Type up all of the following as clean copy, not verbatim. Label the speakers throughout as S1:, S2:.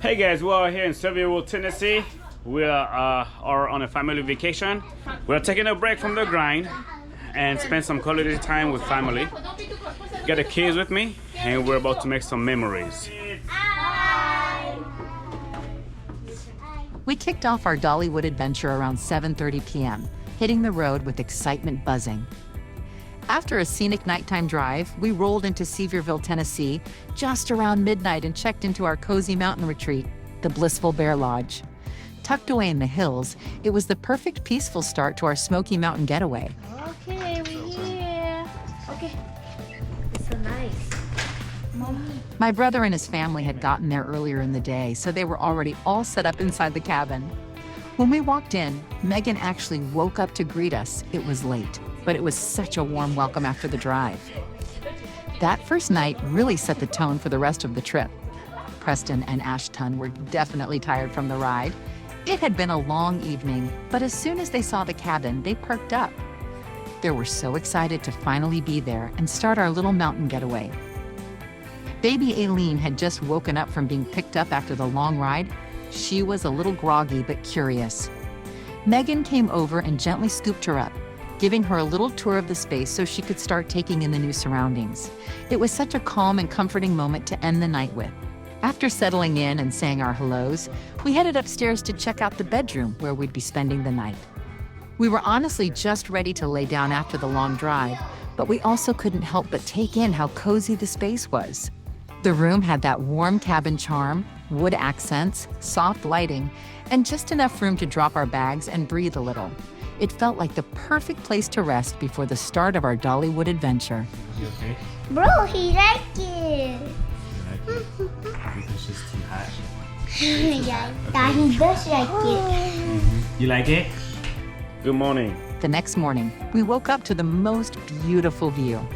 S1: Hey guys, we are here in Silverwood, Tennessee. We are on a family vacation. We're taking a break from the grind and spend some quality time with family. Got the kids with me and we're about to make some memories.
S2: We kicked off our Dollywood adventure around 7:30 p.m., hitting the road with excitement buzzing. After a scenic nighttime drive, we rolled into Sevierville, Tennessee, just around midnight and checked into our cozy mountain retreat, the Blissful Bear Lodge. Tucked away in the hills, it was the perfect peaceful start to our Smoky Mountain getaway.
S3: Okay, we're here. Okay. It's so nice.
S2: My brother and his family had gotten there earlier in the day, so they were already all set up inside the cabin. When we walked in, Megan actually woke up to greet us. It was late, but it was such a warm welcome after the drive. That first night really set the tone for the rest of the trip. Preston and Ashton were definitely tired from the ride. It had been a long evening, but as soon as they saw the cabin, they perked up. They were so excited to finally be there and start our little mountain getaway. Baby Aileen had just woken up from being picked up after the long ride. She was a little groggy but curious. Megan came over and gently scooped her up, giving her a little tour of the space so she could start taking in the new surroundings. It was such a calm and comforting moment to end the night with. After settling in and saying our hellos, we headed upstairs to check out the bedroom where we'd be spending the night. We were honestly just ready to lay down after the long drive, but we also couldn't help but take in how cozy the space was. The room had that warm cabin charm, wood accents, soft lighting, and just enough room to drop our bags and breathe a little. It felt like the perfect place to rest before the start of our Dollywood adventure.
S1: You okay?
S3: Bro, he liked it.
S1: You like it? It's just too hot.
S3: Yeah, he does like it.
S1: You like it? Good morning.
S2: The next morning, we woke up to the most beautiful view.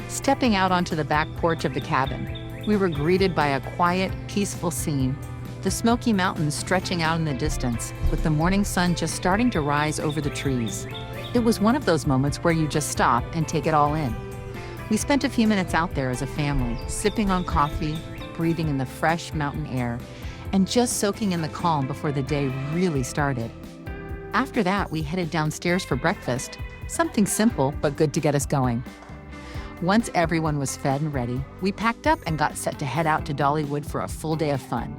S2: Stepping out onto the back porch of the cabin, we were greeted by a quiet, peaceful scene. The Smoky Mountains stretching out in the distance, with the morning sun just starting to rise over the trees. It was one of those moments where you just stop and take it all in. We spent a few minutes out there as a family, sipping on coffee, breathing in the fresh mountain air, and just soaking in the calm before the day really started. After that, we headed downstairs for breakfast, something simple but good to get us going. Once everyone was fed and ready, we packed up and got set to head out to Dollywood for a full day of fun.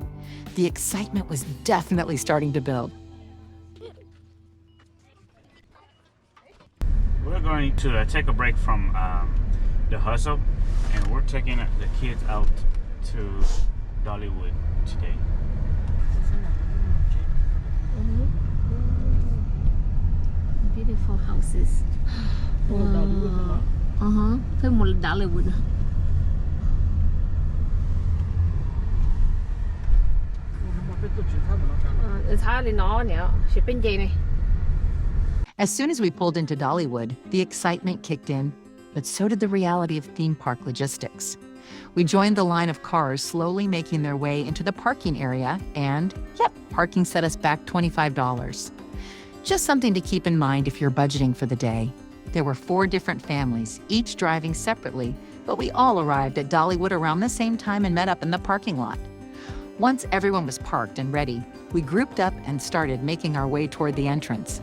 S2: The excitement was definitely starting to build.
S1: We're going to take a break from the hustle, and we're taking the kids out to Dollywood today.
S3: Beautiful houses. Tới một Dollywood.
S2: As soon as we pulled into Dollywood, the excitement kicked in, but so did the reality of theme park logistics. We joined the line of cars slowly making their way into the parking area, and yep, parking set us back $25. Just something to keep in mind if you're budgeting for the day. There were 4 different families, each driving separately, but we all arrived at Dollywood around the same time and met up in the parking lot. Once everyone was parked and ready, we grouped up and started making our way toward the entrance.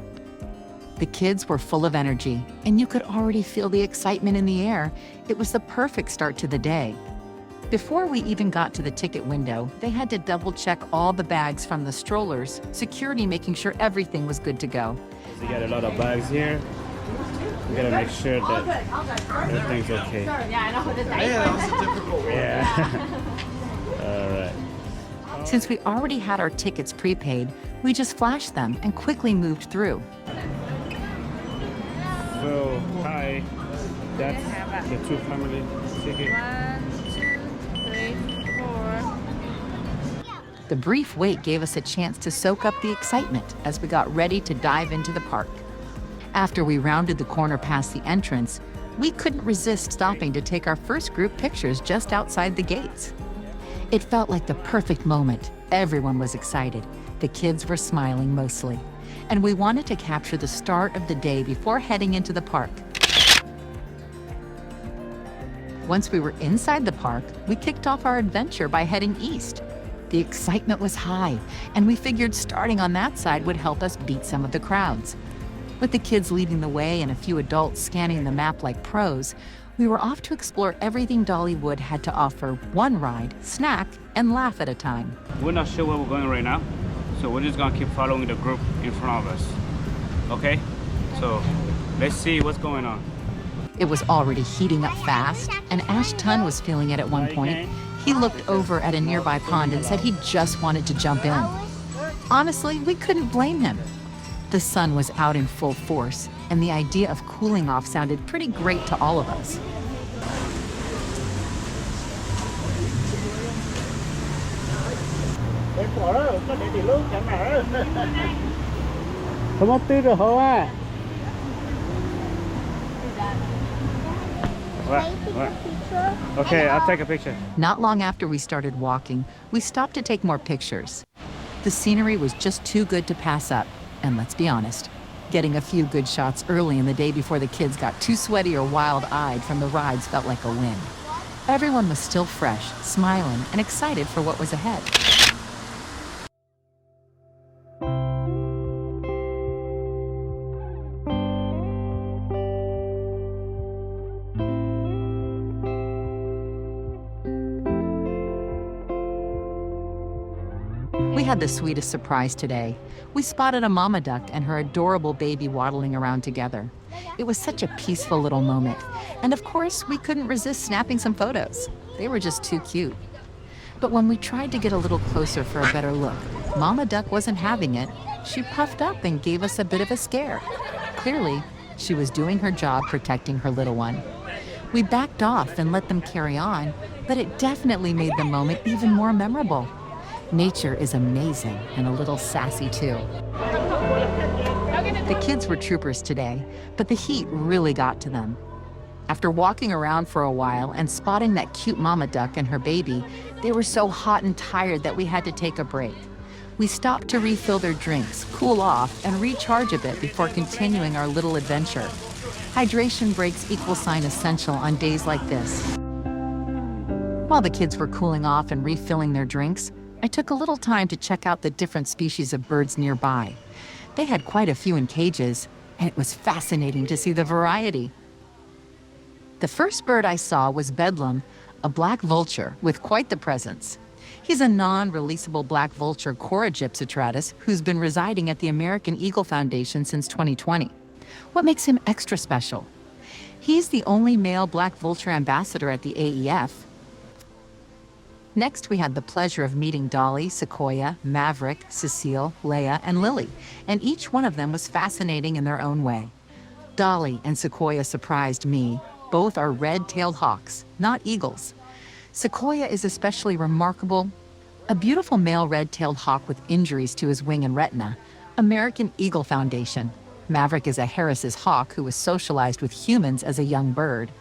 S2: The kids were full of energy, and you could already feel the excitement in the air. It was the perfect start to the day. Before we even got to the ticket window, they had to double-check all the bags from the strollers, security making sure everything was good to go.
S1: So you got a lot of bags here. We gotta make sure that everything's okay. Yeah. All right.
S2: Since we already had our tickets prepaid, we just flashed them and quickly moved through.
S1: So, hi. That's the 2 family ticket.
S3: 1, 2, 3, 4.
S2: The brief wait gave us a chance to soak up the excitement as we got ready to dive into the park. After we rounded the corner past the entrance, we couldn't resist stopping to take our first group pictures just outside the gates. It felt like the perfect moment. Everyone was excited. The kids were smiling mostly. And we wanted to capture the start of the day before heading into the park. Once we were inside the park, we kicked off our adventure by heading east. The excitement was high, and we figured starting on that side would help us beat some of the crowds. With the kids leading the way and a few adults scanning the map like pros, we were off to explore everything Dollywood had to offer, one ride, snack, and laugh at a time.
S1: We're not sure where we're going right now, so we're just gonna keep following the group in front of us. Okay? So let's see what's going on.
S2: It was already heating up fast, and Ash Tun was feeling it at one point. He looked over at a nearby pond and said he just wanted to jump in. Honestly, we couldn't blame him. The sun was out in full force, and the idea of cooling off sounded pretty great to all of us.
S1: Okay, I'll take a picture.
S2: Not long after we started walking, we stopped to take more pictures. The scenery was just too good to pass up, and let's be honest, getting a few good shots early in the day before the kids got too sweaty or wild-eyed from the rides felt like a win. Everyone was still fresh, smiling, and excited for what was ahead. We had the sweetest surprise today. We spotted a mama duck and her adorable baby waddling around together. It was such a peaceful little moment. And of course, we couldn't resist snapping some photos. They were just too cute. But when we tried to get a little closer for a better look, Mama Duck wasn't having it. She puffed up and gave us a bit of a scare. Clearly, she was doing her job protecting her little one. We backed off and let them carry on, but it definitely made the moment even more memorable. Nature is amazing and a little sassy too. The kids were troopers today, but the heat really got to them. After walking around for a while and spotting that cute mama duck and her baby, they were so hot and tired that we had to take a break. We stopped to refill their drinks, cool off, and recharge a bit before continuing our little adventure. Hydration breaks equal sign essential on days like this. While the kids were cooling off and refilling their drinks, I took a little time to check out the different species of birds nearby. They had quite a few in cages, and it was fascinating to see the variety. The first bird I saw was Bedlam, a black vulture with quite the presence. He's a non-releasable black vulture Coragypsotratus who's been residing at the American Eagle Foundation since 2020. What makes him extra special? He's the only male black vulture ambassador at the AEF. Next, we had the pleasure of meeting Dolly, Sequoia, Maverick, Cecile, Leia, and Lily, and each one of them was fascinating in their own way. Dolly and Sequoia surprised me. Both are red-tailed hawks, not eagles. Sequoia is especially remarkable. A beautiful male red-tailed hawk with injuries to his wing and retina. American Eagle Foundation. Maverick is a Harris's hawk who was socialized with humans as a young bird.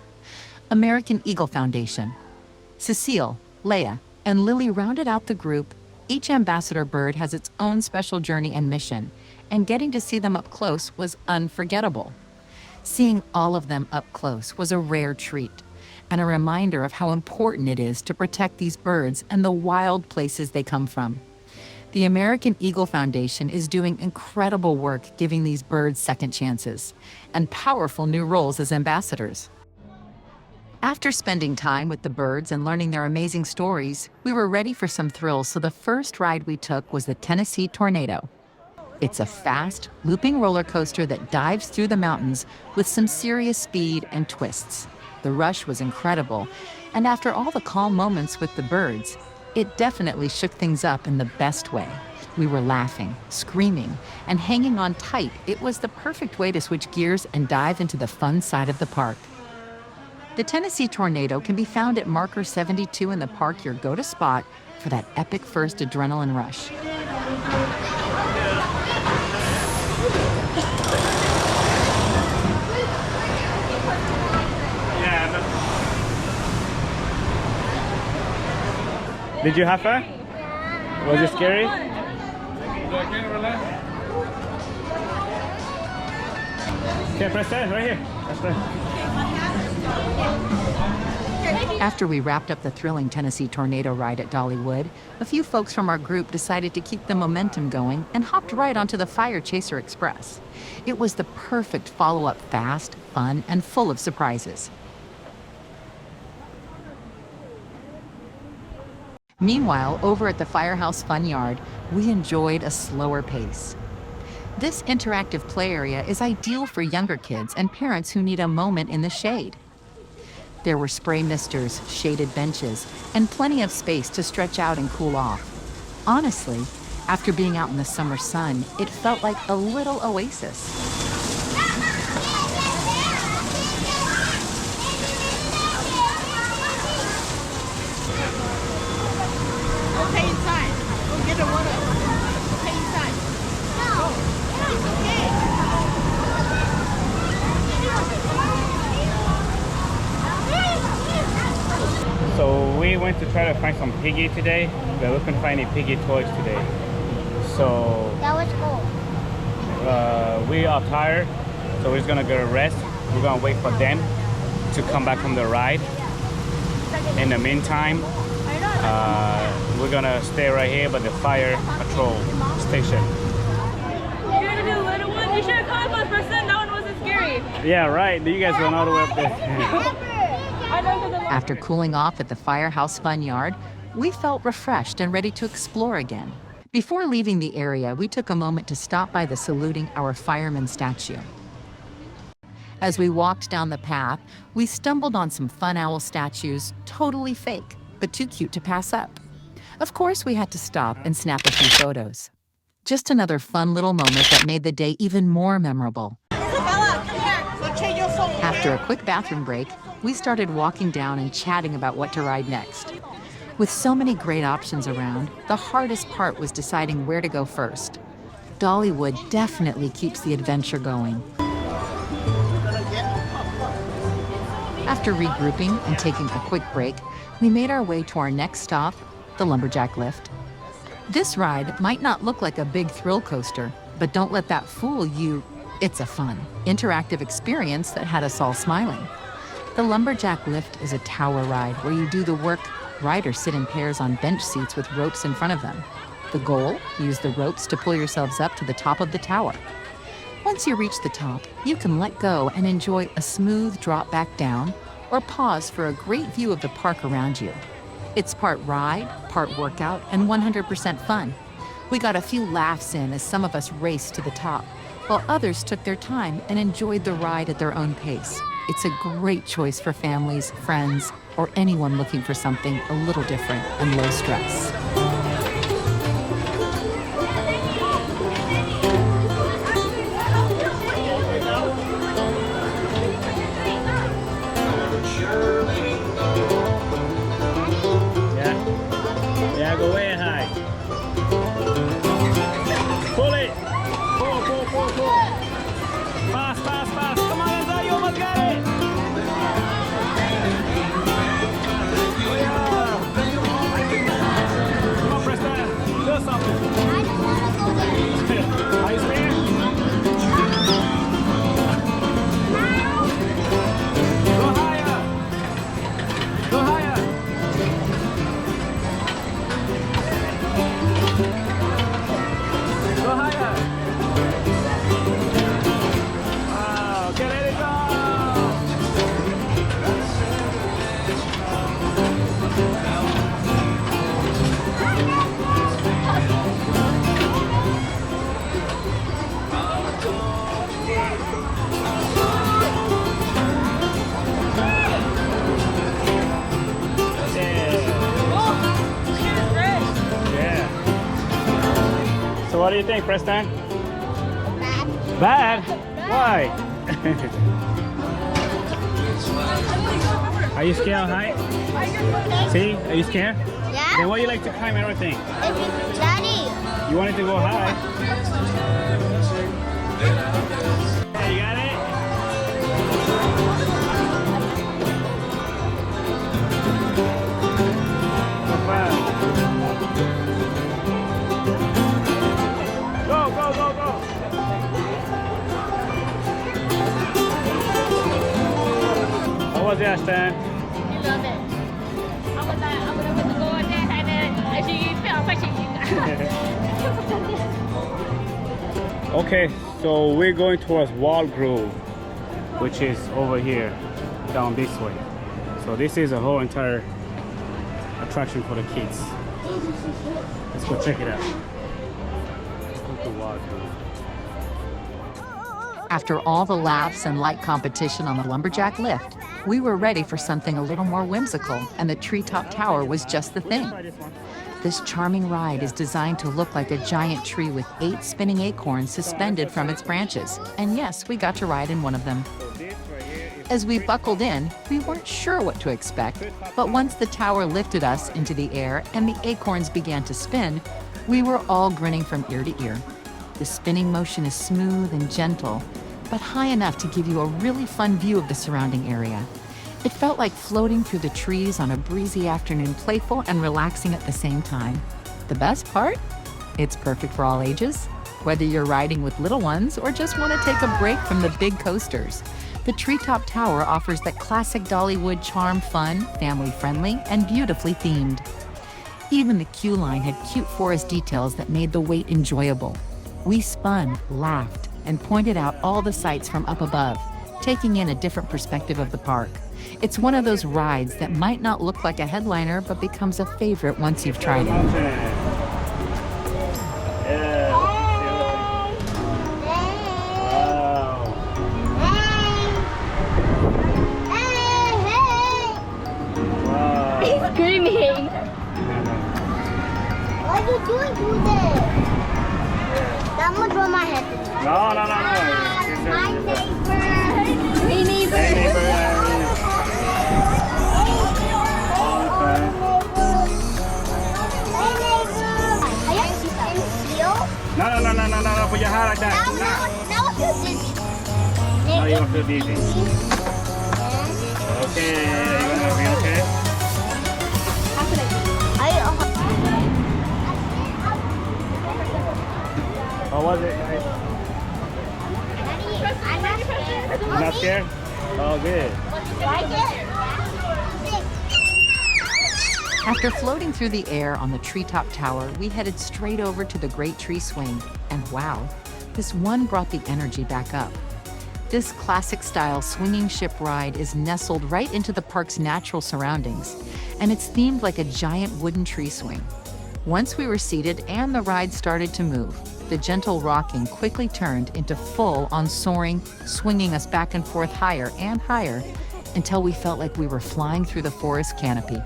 S2: American Eagle Foundation. Cecile, Leia, and Lily rounded out the group. Each ambassador bird has its own special journey and mission, and getting to see them up close was unforgettable. Seeing all of them up close was a rare treat, and a reminder of how important it is to protect these birds and the wild places they come from. The American Eagle Foundation is doing incredible work giving these birds second chances and powerful new roles as ambassadors. After spending time with the birds and learning their amazing stories, we were ready for some thrills, so the first ride we took was the Tennessee Tornado. It's a fast, looping roller coaster that dives through the mountains with some serious speed and twists. The rush was incredible, and after all the calm moments with the birds, it definitely shook things up in the best way. We were laughing, screaming, and hanging on tight. It was the perfect way to switch gears and dive into the fun side of the park. The Tennessee Tornado can be found at Marker 72 in the park, your go-to spot for that epic first adrenaline rush.
S1: Did you have fun? Was it scary? Okay, press that right here. Press that.
S2: After we wrapped up the thrilling Tennessee tornado ride at Dollywood, a few folks from our group decided to keep the momentum going and hopped right onto the FireChaser Express. It was the perfect follow-up, fast, fun, and full of surprises. Meanwhile, over at the Firehouse Fun Yard, we enjoyed a slower pace. This interactive play area is ideal for younger kids and parents who need a moment in the shade. There were spray misters, shaded benches, and plenty of space to stretch out and cool off. Honestly, after being out in the summer sun, it felt like a little oasis.
S4: Okay, inside. Go get the water. Okay, inside. No, it's okay.
S1: So we went to try to find some piggy today, but we couldn't find any piggy toys today. So
S3: That was cool.
S1: we are tired, so we're just gonna go to rest. We're gonna wait for them to come back from the ride. In the meantime, we're gonna stay right here by the fire patrol station.
S5: You're gonna do a little one? You should have called us for that one wasn't scary.
S1: Yeah, right. You guys went all the way up there.
S2: After cooling off at the Firehouse Fun Yard, we felt refreshed and ready to explore again. Before leaving the area, we took a moment to stop by the Saluting Our Firemen statue. As we walked down the path, we stumbled on some fun owl statues, totally fake, but too cute to pass up. Of course, we had to stop and snap a few photos. Just another fun little moment that made the day even more memorable.
S4: Isabella, come here. So change your phone.
S2: After a quick bathroom break, we started walking down and chatting about what to ride next. With so many great options around, the hardest part was deciding where to go first. Dollywood definitely keeps the adventure going. After regrouping and taking a quick break, we made our way to our next stop, the Lumberjack Lift. This ride might not look like a big thrill coaster, but don't let that fool you. It's a fun, interactive experience that had us all smiling. The Lumberjack Lift is a tower ride where you do the work. Riders sit in pairs on bench seats with ropes in front of them. The goal, use the ropes to pull yourselves up to the top of the tower. Once you reach the top, you can let go and enjoy a smooth drop back down or pause for a great view of the park around you. It's part ride, part workout, and 100% fun. We got a few laughs in as some of us raced to the top, while others took their time and enjoyed the ride at their own pace. It's a great choice for families, friends, or anyone looking for something a little different and low stress.
S1: Yeah, go way high. Pull it. Pull. Fast. Come on, Enzo, you almost got it. Oh, yeah. Come on, Preston. Do something.
S3: I just want to go there.
S1: Are you scared? Go higher. Go higher. Go higher. Wow, get ready to go. Yeah. So what do you think, Preston? Bad? Why? Are you scared of height? See? Are you scared?
S3: Yeah?
S1: Then why do you like to climb everything?
S3: Daddy.
S1: You wanted to go high. Yeah, you got it? Not bad. Go. How was it, Ashton?
S3: I love it.
S1: Okay, so we're going towards Wall Grove, which is over here, down this way. So this is a whole entire attraction for the kids. Let's go check it out. Let's go to Wall Grove.
S2: After all the laughs and light competition on the lumberjack lift, we were ready for something a little more whimsical, and the treetop tower was just the thing. This charming ride is designed to look like a giant tree with 8 spinning acorns suspended from its branches. And yes, we got to ride in one of them. As we buckled in, we weren't sure what to expect, but once the tower lifted us into the air and the acorns began to spin, we were all grinning from ear to ear. The spinning motion is smooth and gentle, but high enough to give you a really fun view of the surrounding area. It felt like floating through the trees on a breezy afternoon, playful and relaxing at the same time. The best part? It's perfect for all ages. Whether you're riding with little ones or just want to take a break from the big coasters, the Treetop Tower offers that classic Dollywood charm, fun, family-friendly, and beautifully themed. Even the queue line had cute forest details that made the wait enjoyable. We spun, laughed, and pointed out all the sights from up above, taking in a different perspective of the park. It's one of those rides that might not look like a headliner, but becomes a favorite once you've tried it.
S3: He's screaming. What are you doing to this? I'm gonna draw my head.
S1: No.
S3: My neighbor. Hey, neighbor.
S1: Hey, neighbor. No, put your hand like that.
S3: Now I feel dizzy.
S1: No, you don't feel dizzy. Okay, you're gonna be okay? How was it, guys? You're not scared? Oh, good.
S2: After floating through the air on the Treetop Tower, we headed straight over to the Great Tree Swing. And wow, this one brought the energy back up. This classic-style swinging ship ride is nestled right into the park's natural surroundings, and it's themed like a giant wooden tree swing. Once we were seated and the ride started to move, the gentle rocking quickly turned into full-on soaring, swinging us back and forth higher and higher until we felt like we were flying through the forest canopy.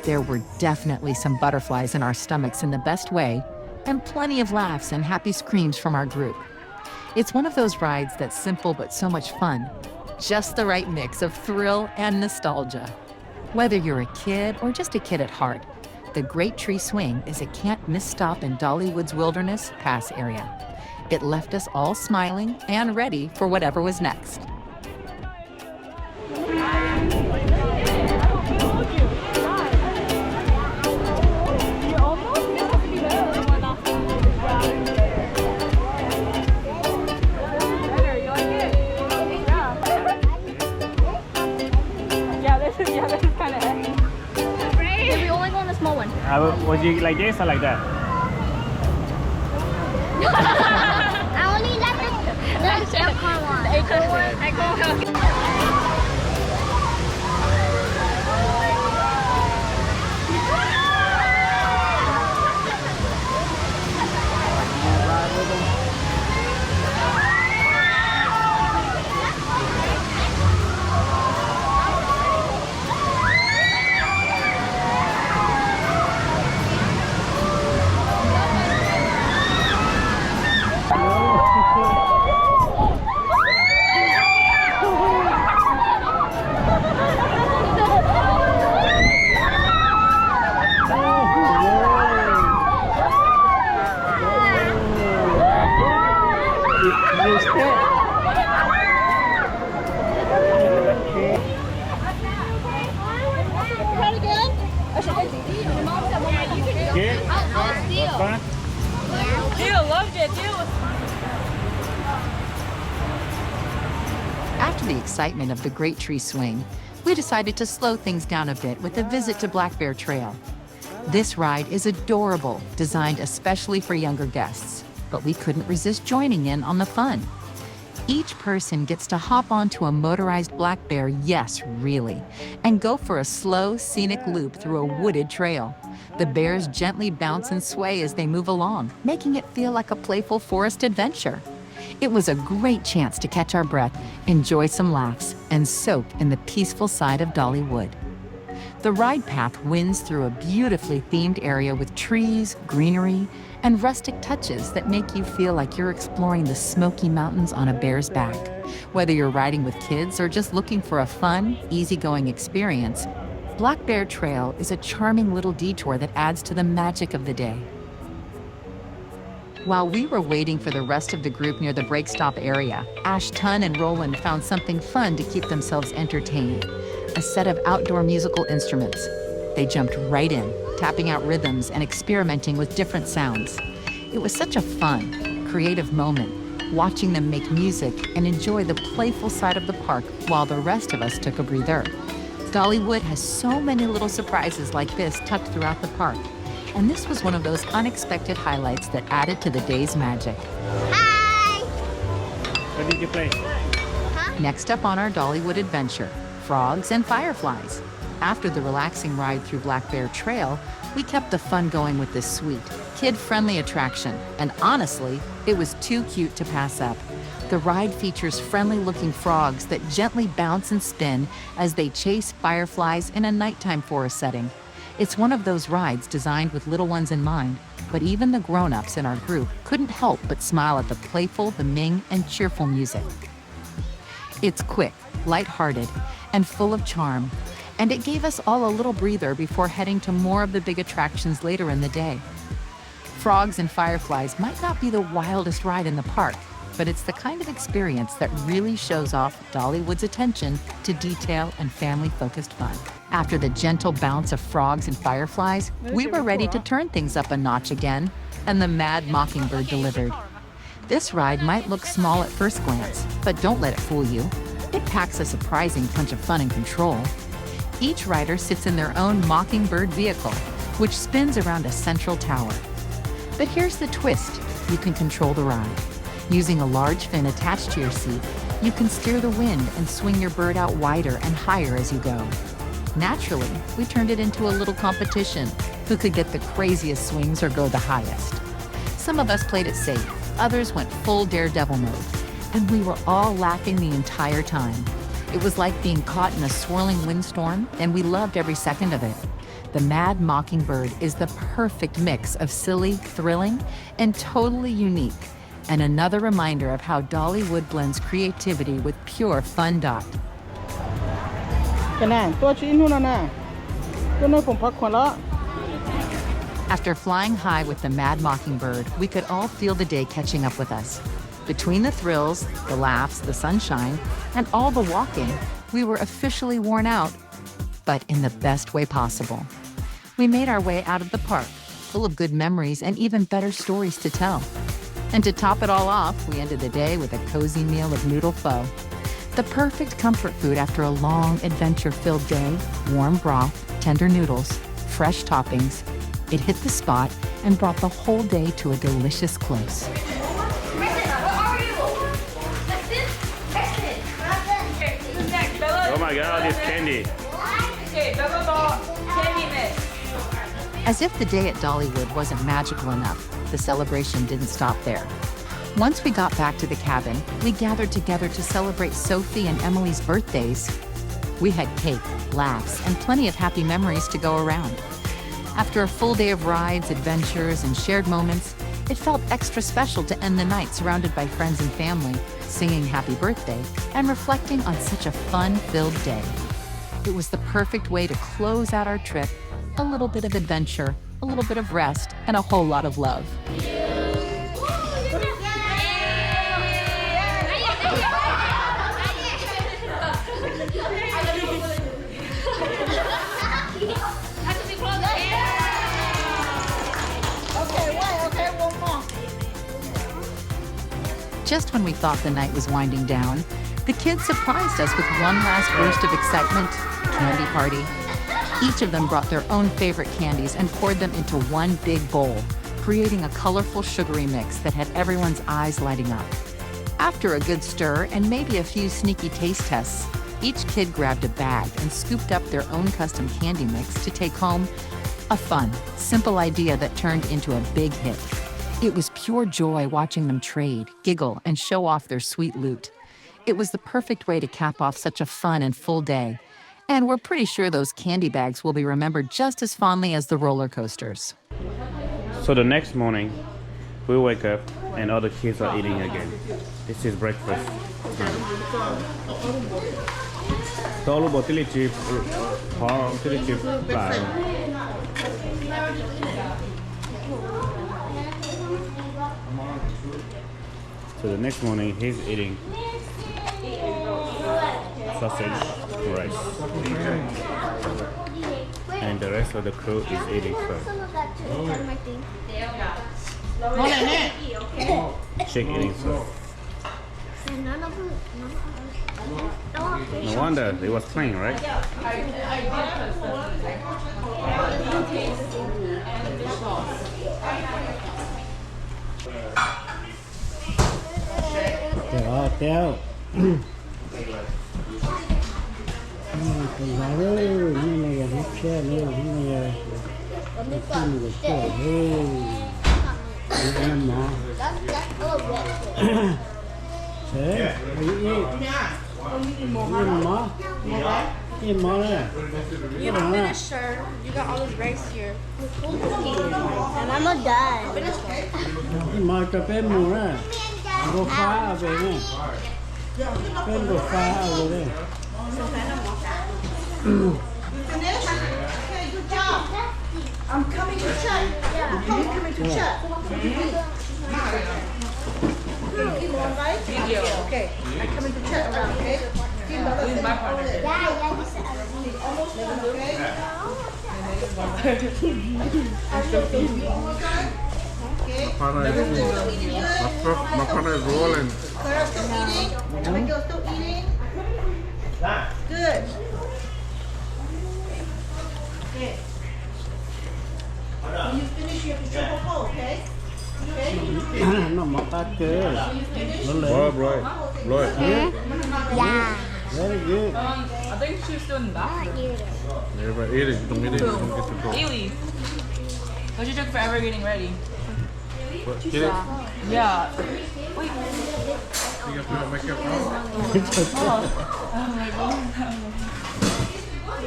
S2: There were definitely some butterflies in our stomachs in the best way, and plenty of laughs and happy screams from our group. It's one of those rides that's simple but so much fun. Just the right mix of thrill and nostalgia. Whether you're a kid or just a kid at heart, the Great Tree Swing is a can't-miss stop in Dollywood's Wilderness Pass area. It left us all smiling and ready for whatever was next.
S1: Was you like this or like that?
S3: I only let the acorn one. After the excitement of the Great Tree Swing, we decided to slow things down a bit with a visit to Black Bear Trail.
S2: This ride is adorable, designed especially for younger guests, but we couldn't resist joining in on the fun. Each person gets to hop onto a motorized black bear, yes, really, and go for a slow, scenic loop through a wooded trail. The bears gently bounce and sway as they move along, making it feel like a playful forest adventure. It was a great chance to catch our breath, enjoy some laughs, and soak in the peaceful side of Dollywood. The ride path winds through a beautifully themed area with trees, greenery, and rustic touches that make you feel like you're exploring the Smoky Mountains on a bear's back. Whether you're riding with kids or just looking for a fun, easygoing experience, Black Bear Trail is a charming little detour that adds to the magic of the day. While we were waiting for the rest of the group near the break stop area, Ashton and Roland found something fun to keep themselves entertained: a set of outdoor musical instruments. They jumped right in, tapping out rhythms and experimenting with different sounds. It was such a fun, creative moment, watching them make music and enjoy the playful side of the park while the rest of us took a breather. Dollywood has so many little surprises like this tucked throughout the park, and this was one of those unexpected highlights that added to the day's magic.
S3: Hi!
S1: What did you play?
S2: Next up on our Dollywood adventure, frogs and fireflies. After the relaxing ride through Black Bear Trail, we kept the fun going with this sweet, kid-friendly attraction, and honestly, it was too cute to pass up. The ride features friendly-looking frogs that gently bounce and spin as they chase fireflies in a nighttime forest setting. It's one of those rides designed with little ones in mind, but even the grown-ups in our group couldn't help but smile at the playful, humming, and cheerful music. It's quick, lighthearted, and full of charm, and it gave us all a little breather before heading to more of the big attractions later in the day. Frogs and fireflies might not be the wildest ride in the park, but it's the kind of experience that really shows off Dollywood's attention to detail and family-focused fun. After the gentle bounce of frogs and fireflies, we were ready to turn things up a notch again, and the Mad Mockingbird delivered. This ride might look small at first glance, but don't let it fool you. It packs a surprising punch of fun and control. Each rider sits in their own Mockingbird vehicle, which spins around a central tower. But here's the twist: you can control the ride. Using a large fin attached to your seat, you can steer the wind and swing your bird out wider and higher as you go. Naturally, we turned it into a little competition: who could get the craziest swings or go the highest. Some of us played it safe, others went full daredevil mode, and we were all laughing the entire time. It was like being caught in a swirling windstorm, and we loved every second of it. The Mad Mockingbird is the perfect mix of silly, thrilling, and totally unique, and another reminder of how Dollywood blends creativity with pure fun. After flying high with the Mad Mockingbird, we could all feel the day catching up with us. Between the thrills, the laughs, the sunshine, and all the walking, we were officially worn out, but in the best way possible. We made our way out of the park, full of good memories and even better stories to tell. And to top it all off, we ended the day with a cozy meal of noodle pho. The perfect comfort food after a long, adventure-filled day: warm broth, tender noodles, fresh toppings. It hit the spot and brought the whole day to a delicious close.
S1: Oh my God, it's candy.
S2: As if the day at Dollywood wasn't magical enough, the celebration didn't stop there. Once we got back to the cabin, we gathered together to celebrate Sophie and Emily's birthdays. We had cake, laughs, and plenty of happy memories to go around. After a full day of rides, adventures, and shared moments, it felt extra special to end the night surrounded by friends and family, singing happy birthday, and reflecting on such a fun-filled day. It was the perfect way to close out our trip: a little bit of adventure, a little bit of rest, and a whole lot of love. Just when we thought the night was winding down, the kids surprised us with one last burst of excitement: candy party. Each of them brought their own favorite candies and poured them into one big bowl, creating a colorful sugary mix that had everyone's eyes lighting up. After a good stir and maybe a few sneaky taste tests, each kid grabbed a bag and scooped up their own custom candy mix to take home. A fun, simple idea that turned into a big hit. It was pure joy watching them trade, giggle, and show off their sweet loot. It was the perfect way to cap off such a fun and full day. And we're pretty sure those candy bags will be remembered just as fondly as the roller coasters.
S1: So the next morning, we wake up and all the kids are eating again. This is breakfast time. Tolo botili chip, tili chip So the next morning, he's eating sausage rice, and the rest of the crew is eating food. Chick eating food. No wonder it was clean, right?
S6: Teo.
S3: You don't finish, sir. You got all this rice here. And I'm not done.
S6: Go far away. Go far away.
S4: Finish? Okay, good job. I'm coming to check. I'm coming to check. Keep on, right? Okay. I'm coming to check around, okay? This is my partner. Almost done, okay?
S7: My partner is rolling.
S4: Claire's still eating? Abigail's still eating? Good. Okay. When you finish, you have to triple pull, okay? Okay?
S6: Nó mọc ta cơ.
S7: Right.
S3: Yeah.
S6: Very good.
S5: I think she's still in the bathroom.
S7: Everybody eat it. You don't get it. You don't get to go.
S5: Haley, but she took forever getting ready.
S7: What? Get it?
S5: Yeah.
S7: You got to make it wrong.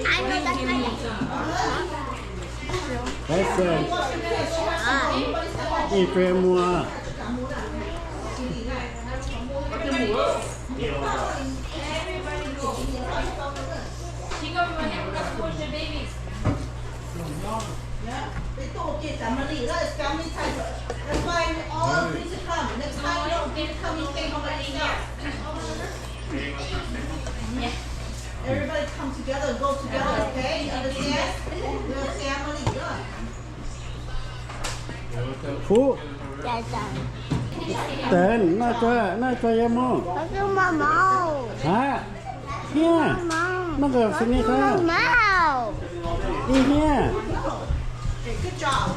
S3: I know that's my name.
S6: That's eat more.
S4: They told kids, family, it's family time. That's why all please come. Next time you don't get to come, you stay home by yourself. Everybody come together, go together, okay? You understand? We're a family, good.
S6: Phú,
S3: Dạ dạ.
S6: tên nó cho em không?
S3: Có cái màu.
S6: Hả? Here. Nó có finish không?
S3: Màu.
S6: Đi here.
S4: Okay, good job.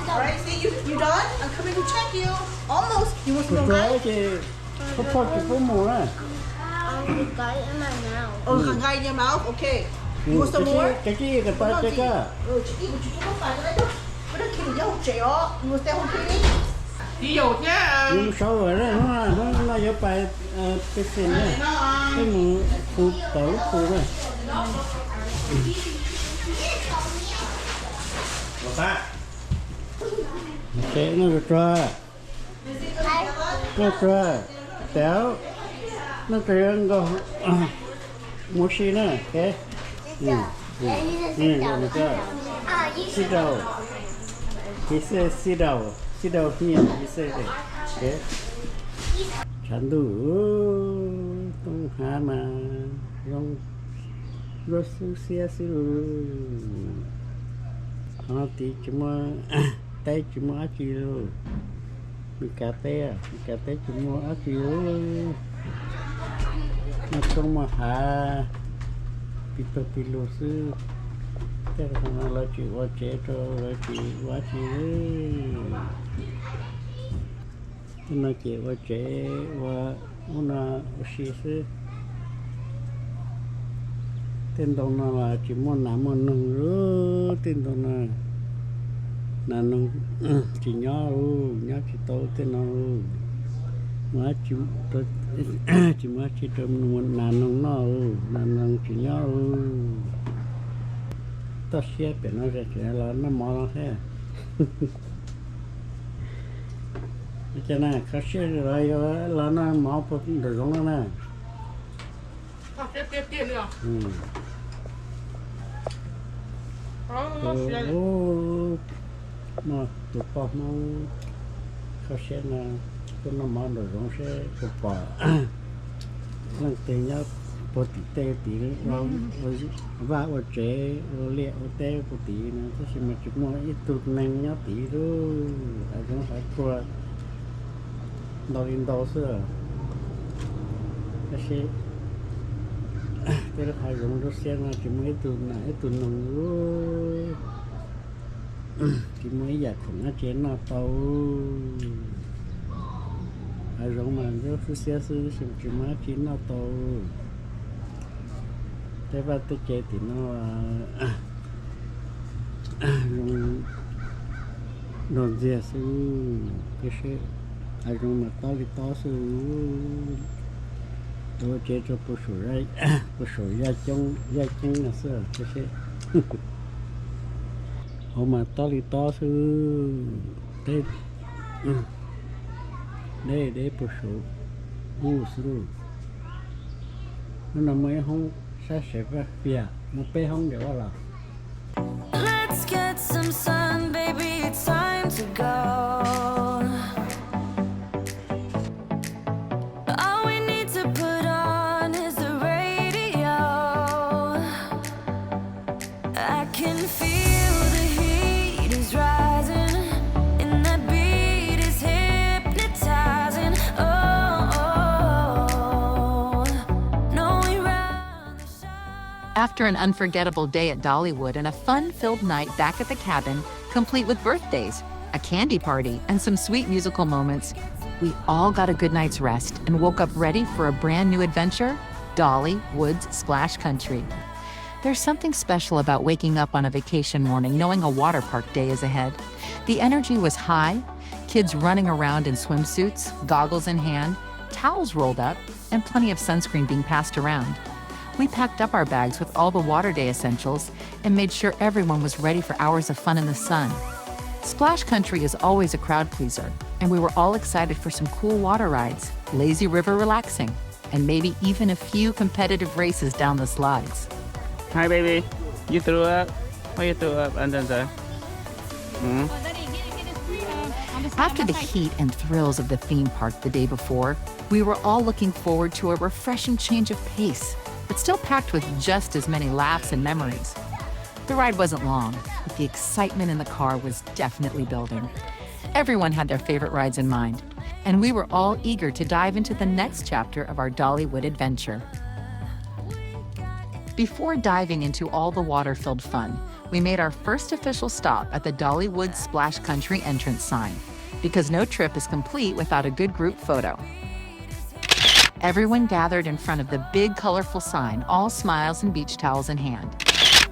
S4: All right, see, you done? I'm coming to check you. Almost. You want some
S6: Rồi
S4: more?
S6: chị có phô chị có mùa á.
S3: Cái em là nào?
S4: Oh, hang in your mouth. Okay. You want some more?
S6: Cái chi cái ta chơi cả.
S4: Chị đi một chút không phải cái đấy. Cái đó kìm nhau trẻ ó. You want stay home cleaning?
S6: Nhưng sau rồi đó nó vô bài cái xin đó. Cái mù phụ tẩu phụ đó. Thế nó được rồi. Nó rồi. Téo. Nó trơn go. Mua xí nữa, ok? Được rồi. Sit down. He says sit down. Sit down here. He says it. Okay? Chẳng đủ. Tông hà mà. Rong. Rốt su xia su. Nó tí cuma. Tay cuma aki lu. Mikate cuma aki lu. Nó không mà hà. Pito su. thế là chị qua chế cho là chị qua chị thế là chị qua chế qua una xí xí tên đồng nào là chỉ muốn làm một nông nữa tên đồng nào là nông chỉ nhỏ chỉ to tên nào mà chỉ tôi chỉ mà chỉ trong muốn là nông nó là nông chỉ nhỏ ta xếp để nó ra chuyện là nó mò nó thế cho nên các xếp rồi là nó mò cũng được giống nó nè nó tụt bò nó các xếp là nó mò được giống sẽ tụt bò lần tiền nhau bộ tỷ tê tỷ nó và ở chế ở lẹ ở tê bộ tỷ nó có gì mà chụp mua ít tụt neng nhá tỷ đó ở trong phải qua đào in đào sữa cái gì cái đó phải dùng đó xem là chỉ mấy tụt nồng chỉ mấy giặt cũng nó chế nó tàu ở trong mà nó cứ xe sư chỉ mấy chỉ nó tàu thế và tôi chơi thì nó nó dễ sư cái gì ở trong mà to sư tôi chơi cho bố sủi ra trong là sư cái gì hôm mà to sư thế để bố sủi ngu sư nó nằm mấy không sẽ phải bịa một bé không được là
S8: Let's get some sun, baby, it's time to go. All we need to put on is the radio. I can feel the heat is rising, and that beat is hypnotizing.
S2: After an unforgettable day at Dollywood and a fun-filled night back at the cabin, complete with birthdays, a candy party, and some sweet musical moments, we all got a good night's rest and woke up ready for a brand new adventure, Dollywood's Splash Country. There's something special about waking up on a vacation morning knowing a water park day is ahead. The energy was high, kids running around in swimsuits, goggles in hand, towels rolled up, and plenty of sunscreen being passed around. We packed up our bags with all the water day essentials and made sure everyone was ready for hours of fun in the sun. Splash Country is always a crowd pleaser, and we were all excited for some cool water rides, lazy river relaxing, and maybe even a few competitive races down the slides.
S1: Hi, baby. You threw up? Why you threw up? And then
S2: After the heat and thrills of the theme park the day before, we were all looking forward to a refreshing change of pace, but still packed with just as many laughs and memories. The ride wasn't long, but the excitement in the car was definitely building. Everyone had their favorite rides in mind, and we were all eager to dive into the next chapter of our Dollywood adventure. Before diving into all the water-filled fun, we made our first official stop at the Dollywood Splash Country entrance sign, because no trip is complete without a good group photo. Everyone gathered in front of the big, colorful sign, all smiles and beach towels in hand.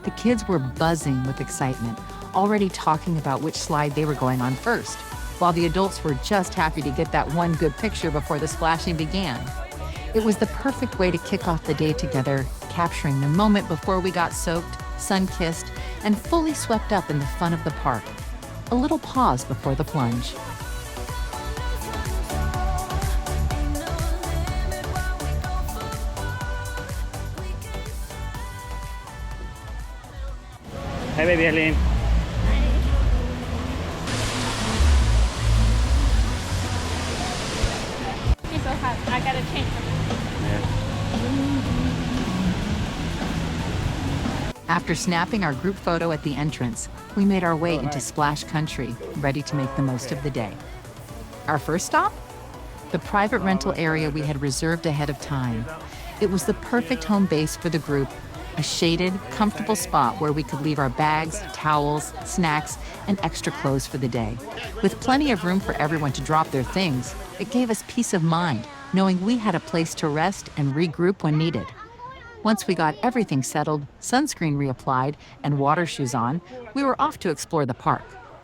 S2: The kids were buzzing with excitement, already talking about which slide they were going on first, while the adults were just happy to get that one good picture before the splashing began. It was the perfect way to kick off the day together, capturing the moment before we got soaked, sun-kissed, and fully swept up in the fun of the park. A little pause before the plunge.
S1: Hi, baby Eileen.
S5: It's so hot. I gotta change.
S2: After snapping our group photo at the entrance, we made our way into Splash Country, ready to make the most of the day. Our first stop? The private rental area we had reserved ahead of time. It was the perfect home base for the group, a shaded, comfortable spot where we could leave our bags, towels, snacks, and extra clothes for the day. With plenty of room for everyone to drop their things, it gave us peace of mind, knowing we had a place to rest and regroup when needed. Once we got everything settled, sunscreen reapplied, and water shoes on, we were off to explore the park.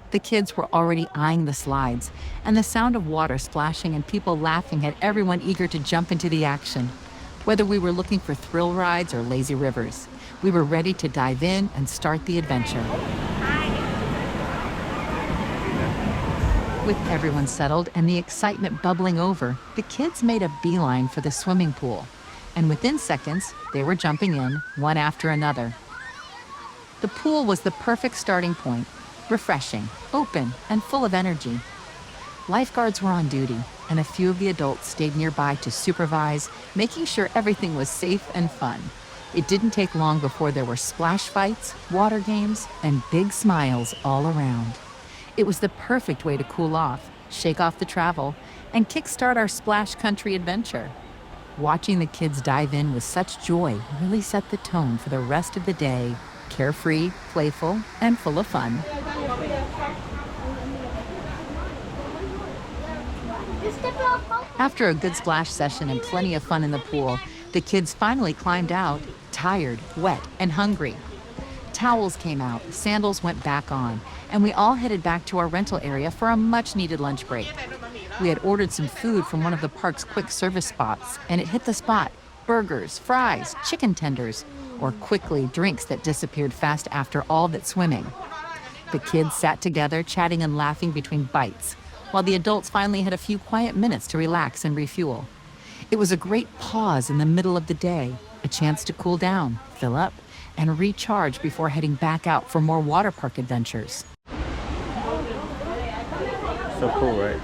S2: The kids were already eyeing the slides, and the sound of water splashing and people laughing had everyone eager to jump into the action. Whether we were looking for thrill rides or lazy rivers, we were ready to dive in and start the adventure. With everyone settled and the excitement bubbling over, the kids made a beeline for the swimming pool. And within seconds, they were jumping in, one after another. The pool was the perfect starting point, refreshing, open, and full of energy. Lifeguards were on duty, and a few of the adults stayed nearby to supervise, making sure everything was safe and fun. It didn't take long before there were splash fights, water games, and big smiles all around. It was the perfect way to cool off, shake off the travel, and kickstart our splash country adventure. Watching the kids dive in with such joy really set the tone for the rest of the day, carefree, playful, and full of fun. After a good splash session and plenty of fun in the pool, the kids finally climbed out, tired, wet, and hungry. Towels came out, sandals went back on, and we all headed back to our rental area for a much-needed lunch break. We had ordered some food from one of the park's quick service spots, and it hit the spot. Burgers, fries, chicken tenders, or quickly drinks that disappeared fast after all that swimming. The kids sat together, chatting and laughing between bites, while the adults finally had a few quiet minutes to relax and refuel. It was a great pause in the middle of the day, a chance to cool down, fill up, and recharge before heading back out for more water park adventures.
S1: So cool, right?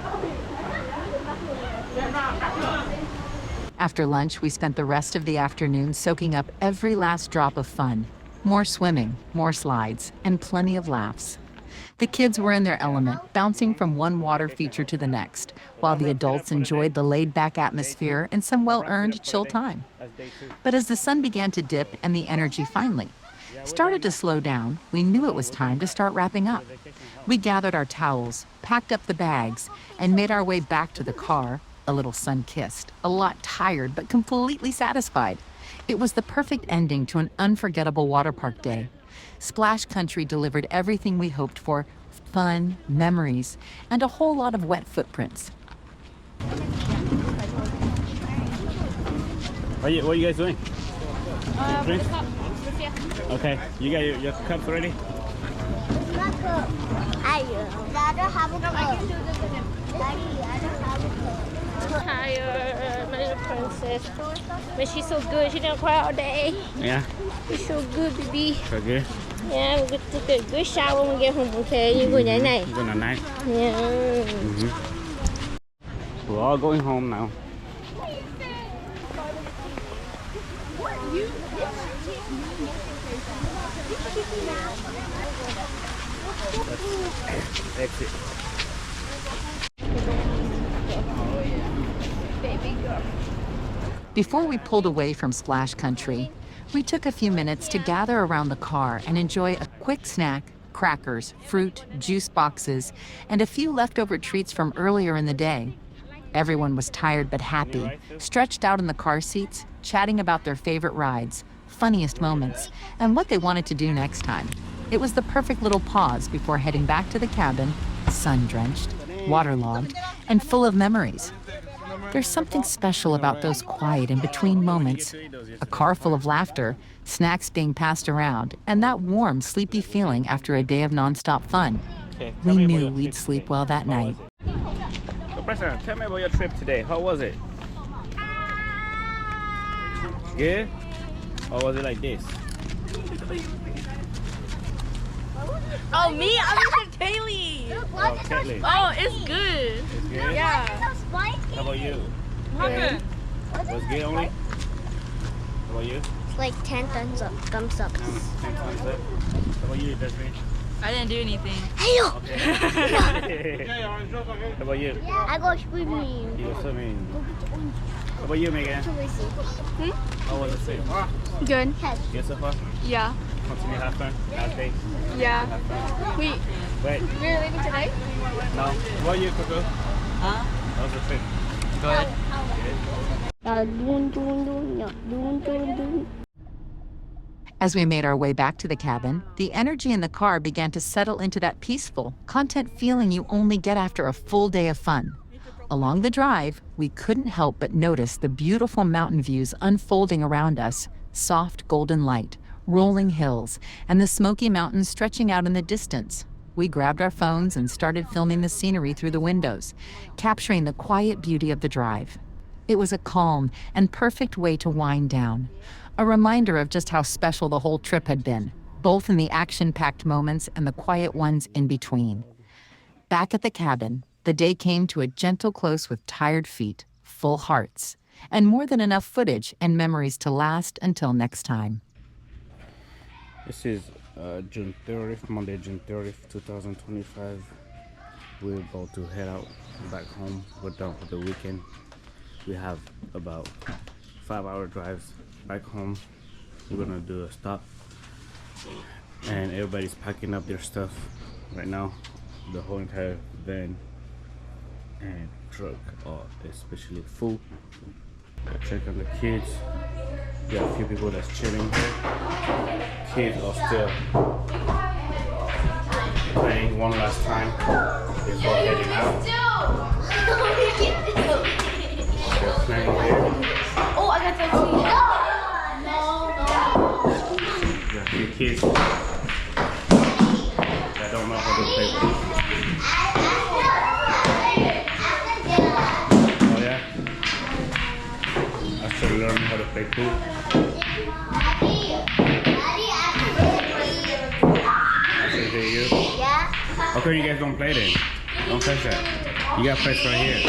S2: After lunch, we spent the rest of the afternoon soaking up every last drop of fun. More swimming, more slides, and plenty of laughs. The kids were in their element, bouncing from one water feature to the next, while the adults enjoyed the laid-back atmosphere and some well-earned chill time. But as the sun began to dip and the energy finally started to slow down, we knew it was time to start wrapping up. We gathered our towels, packed up the bags, and made our way back to the car, a little sun-kissed, a lot tired, but completely satisfied. It was the perfect ending to an unforgettable water park day. Splash Country delivered everything we hoped for: fun, memories, and a whole lot of wet footprints.
S1: What are you guys doing? Drinks? Okay, you got your cups ready?
S3: I don't have a cup. Daddy, I don't have a cup.
S5: Tired, my little princess. But she's so good. She didn't cry all day.
S1: Yeah.
S5: She's so good, baby.
S1: So good?
S5: Yeah, we'll take a good shower when we get home, okay? You go night night.
S1: Good night.
S5: Yeah.
S1: We're all going home now. Exit.
S2: Before we pulled away from Splash Country, we took a few minutes to gather around the car and enjoy a quick snack, crackers, fruit, juice boxes, and a few leftover treats from earlier in the day. Everyone was tired but happy, stretched out in the car seats, chatting about their favorite rides, funniest moments, and what they wanted to do next time. It was the perfect little pause before heading back to the cabin, sun-drenched, waterlogged, and full of memories. There's something special about those quiet in-between moments, a car full of laughter, snacks being passed around, and that warm, sleepy feeling after a day of nonstop fun. We knew we'd sleep well that night.
S1: So, Preston, tell me about your trip today. How was it? Good? Or was it like this?
S5: Oh, me? I'm Mr. Kaylee.
S1: Oh, Caitlin.
S5: Oh, it's good.
S1: It's good?
S5: Yeah.
S1: How about you?
S5: Good.
S1: Was good only? How about you?
S3: It's like 10 thumbs up.
S1: 10 thumbs up. How about you, Desiree?
S3: I didn't do anything.
S1: How about you?
S5: I go swimming.
S1: You go swimming. How about you, Megan? How was it safe?
S3: Good.
S1: Good so far?
S3: Yeah.
S1: Continue to have fun. Last day.
S3: Yeah.
S1: Have fun.
S3: Wait,
S1: Wait.
S3: we're leaving tonight?
S1: No. How about you, Coco?
S3: Huh?
S1: How was the trip?
S3: Good.
S2: As we made our way back to the cabin, the energy in the car began to settle into that peaceful, content feeling you only get after a full day of fun. Along the drive, we couldn't help but notice the beautiful mountain views unfolding around us, soft golden light, rolling hills, and the Smoky Mountains stretching out in the distance. We grabbed our phones and started filming the scenery through the windows, capturing the quiet beauty of the drive. It was a calm and perfect way to wind down, a reminder of just how special the whole trip had been, both in the action-packed moments and the quiet ones in between. Back at the cabin, the day came to a gentle close with tired feet, full hearts, and more than enough footage and memories to last until next time.
S1: This is June 30th, Monday, June 30th, 2025. We're about to head out back home. We're done for the weekend. We have about 5-hour drives back home. We're gonna do a stop, and everybody's packing up their stuff right now. The whole entire van and truck are especially full. Check on the kids. We got a few people that's chilling here. Kids are still playing one last time before heading out. They're playing here.
S5: Oh, I got that too.
S1: Got a few kids that don't know how to play. Oh yeah? I should learn how to play pool. I should hear you.
S5: Yeah.
S1: How come you guys don't play then? Don't touch that. You got place right here.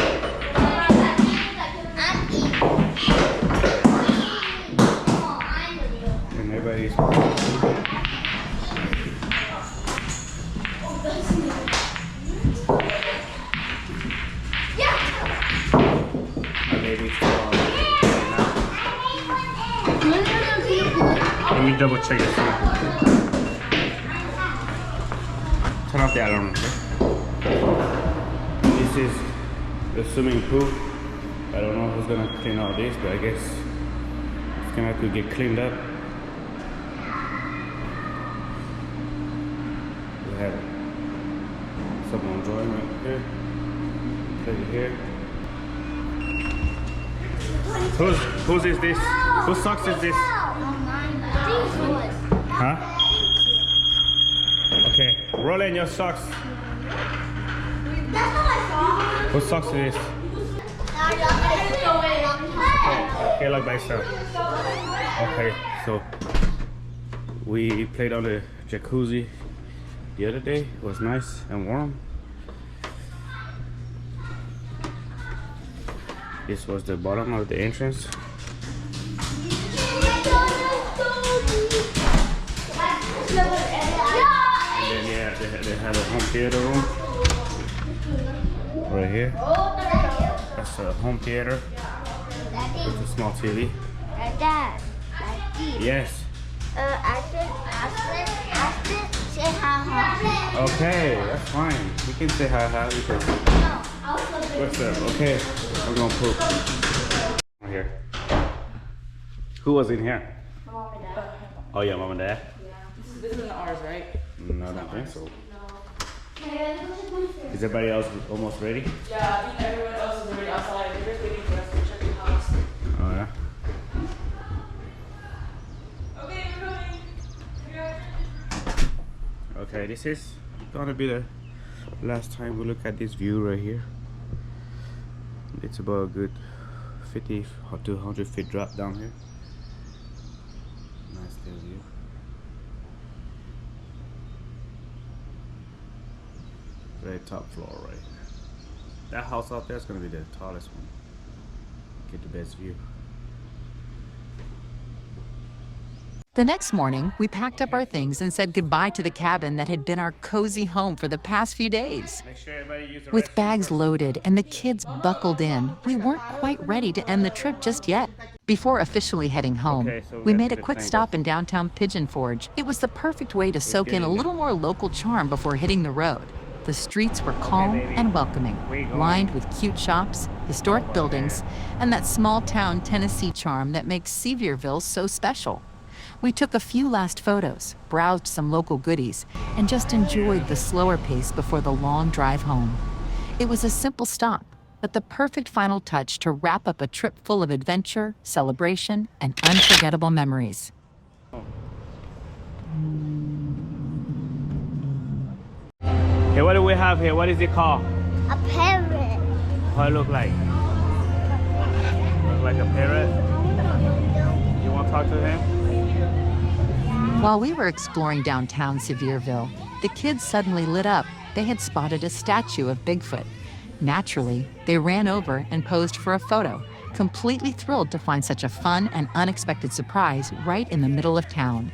S1: And everybody's let me double check this one. Turn off the alarm. Okay? This is the swimming pool. I don't know who's gonna clean all this, but I guess it's gonna have to get cleaned up. We have someone enjoying right here. Play here. Whose is this? Whose socks is this? Huh? Okay, roll in your socks. Whose socks is this? Okay, look by yourself. Okay, so we played on the jacuzzi the other day. It was nice and warm. This was the bottom of the entrance. And then yeah, they had a home theater room right here. That's a home theater with a small TV.
S5: Dad.
S1: Yes.
S5: Ashton, say hi.
S1: Okay, that's fine. We can say hi because. What's up? Okay, I'm gonna poop. Here. Who was in here?
S3: My mom and dad.
S1: Oh yeah, mom and dad.
S3: This isn't ours, right?
S1: No, I don't think so. Is everybody else almost ready?
S3: Yeah, I think everyone else is already outside. They're just waiting for us to check the house.
S1: Oh yeah.
S3: Okay, we're coming.
S1: Okay, this is gonna be the last time we look at this view right here. It's about a good 50 to 100 feet drop down here. Nice little view. Very top floor, right? That house out there is gonna be the tallest one. Get the best view.
S2: The next morning, we packed up our things and said goodbye to the cabin that had been our cozy home for the past few days. With bags loaded and the kids buckled in, we weren't quite ready to end the trip just yet. Before officially heading home, we made a quick stop in downtown Pigeon. It was the perfect way to soak in a little more local charm before hitting the road. The streets were calm and welcoming, lined with cute shops, historic buildings, and that small-town Tennessee charm that makes Sevierville so special. We took a few last photos, browsed some local goodies, and just enjoyed the slower pace before the long drive home. It was a simple stop, but the perfect final touch to wrap up a trip full of adventure, celebration, and unforgettable memories.
S1: Okay, what do we have here? What is it called?
S5: A parrot.
S1: What it look like? Look like a parrot? You want to talk to him?
S2: While we were exploring downtown Sevierville, the kids suddenly lit up. They had spotted a statue of Bigfoot. Naturally, they ran over and posed for a photo, completely thrilled to find such a fun and unexpected surprise right in the middle of town.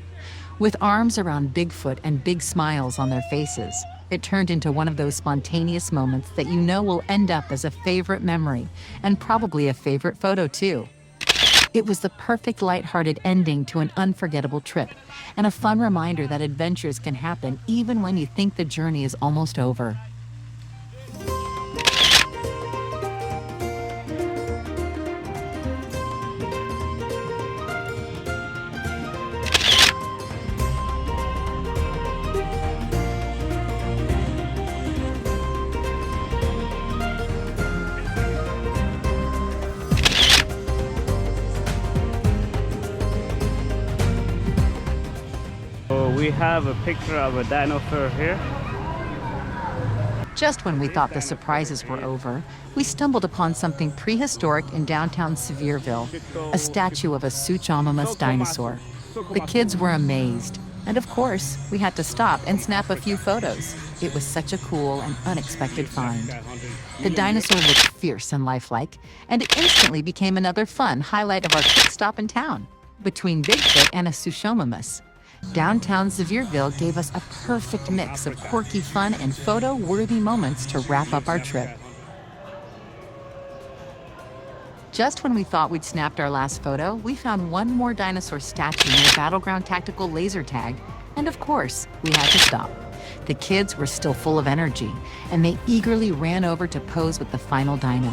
S2: With arms around Bigfoot and big smiles on their faces, it turned into one of those spontaneous moments that you know will end up as a favorite memory, and probably a favorite photo too. It was the perfect lighthearted ending to an unforgettable trip, and a fun reminder that adventures can happen even when you think the journey is almost over.
S1: We have a picture of a dinosaur here.
S2: Just when we thought the surprises were over, we stumbled upon something prehistoric in downtown Sevierville, a statue of a Suchomimus dinosaur. The kids were amazed, and of course, we had to stop and snap a few photos. It was such a cool and unexpected find. The dinosaur looked fierce and lifelike, and it instantly became another fun highlight of our quick stop in town. Between Bigfoot and a Suchomimus, downtown Sevierville gave us a perfect mix of quirky fun and photo-worthy moments to wrap up our trip. Just when we thought we'd snapped our last photo, we found one more dinosaur statue near Battleground Tactical Laser Tag, and of course, we had to stop. The kids were still full of energy, and they eagerly ran over to pose with the final dino.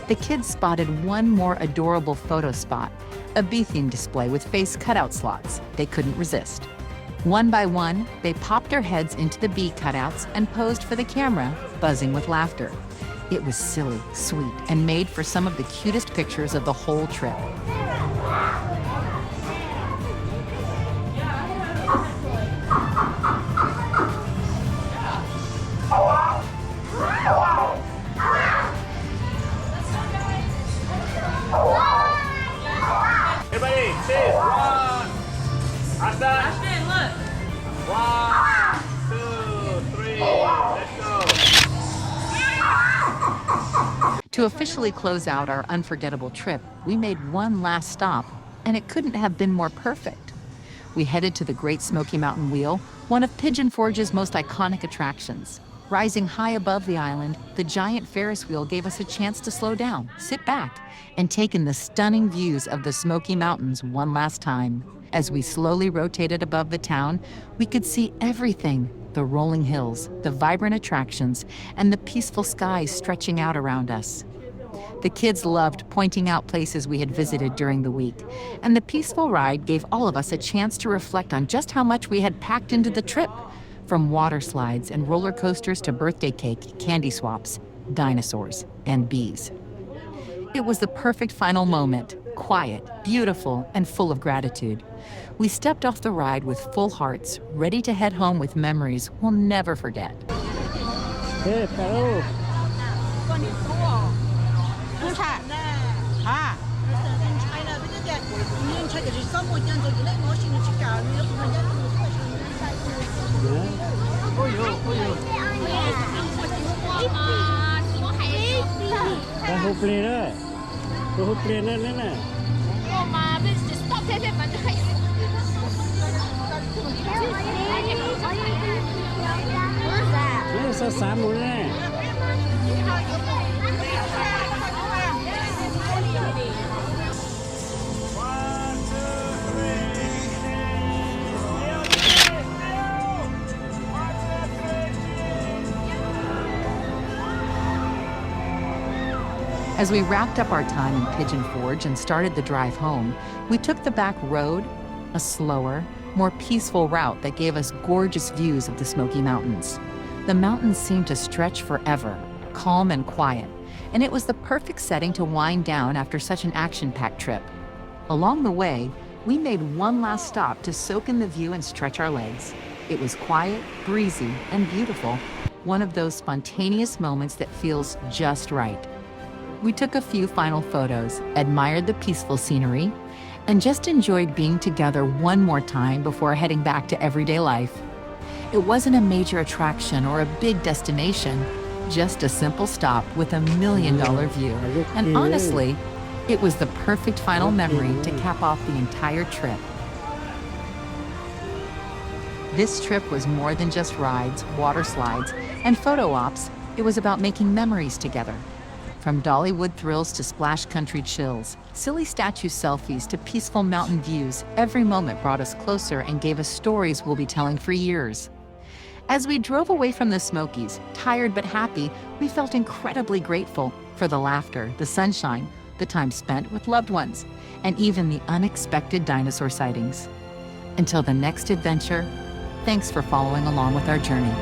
S2: The kids spotted one more adorable photo spot, a bee-themed display with face cutout slots. They couldn't resist. One by one, they popped their heads into the bee cutouts and posed for the camera, buzzing with laughter. It was silly, sweet, and made for some of the cutest pictures of the whole trip.
S1: Everybody, cheers! Ashton, look! 1, 2, 3, let's go!
S2: To officially close out our unforgettable trip, we made one last stop, and it couldn't have been more perfect. We headed to the Great Smoky Mountain Wheel, one of Pigeon Forge's most iconic attractions. Rising high above the island, the giant Ferris wheel gave us a chance to slow down, sit back, and take in the stunning views of the Smoky Mountains one last time. As we slowly rotated above the town, we could see everything: the rolling hills, the vibrant attractions, and the peaceful skies stretching out around us. The kids loved pointing out places we had visited during the week, and the peaceful ride gave all of us a chance to reflect on just how much we had packed into the trip. From water slides and roller coasters to birthday cake, candy swaps, dinosaurs, and bees. It was the perfect final moment, quiet, beautiful, and full of gratitude. We stepped off the ride with full hearts, ready to head home with memories we'll never forget.
S6: Hey, hello. Đây sao xám mũi này.
S2: As we wrapped up our time in Pigeon Forge and started the drive home, we took the back road, a slower, more peaceful route that gave us gorgeous views of the Smoky Mountains. The mountains seemed to stretch forever, calm and quiet, and it was the perfect setting to wind down after such an action-packed trip. Along the way, we made one last stop to soak in the view and stretch our legs. It was quiet, breezy, and beautiful, one of those spontaneous moments that feels just right. We took a few final photos, admired the peaceful scenery, and just enjoyed being together one more time before heading back to everyday life. It wasn't a major attraction or a big destination, just a simple stop with $1 million view. And honestly, it was the perfect final memory to cap off the entire trip. This trip was more than just rides, water slides, and photo ops. It was about making memories together. From Dollywood thrills to splash country chills, silly statue selfies to peaceful mountain views, every moment brought us closer and gave us stories we'll be telling for years. As we drove away from the Smokies, tired but happy, we felt incredibly grateful for the laughter, the sunshine, the time spent with loved ones, and even the unexpected dinosaur sightings. Until the next adventure, thanks for following along with our journey.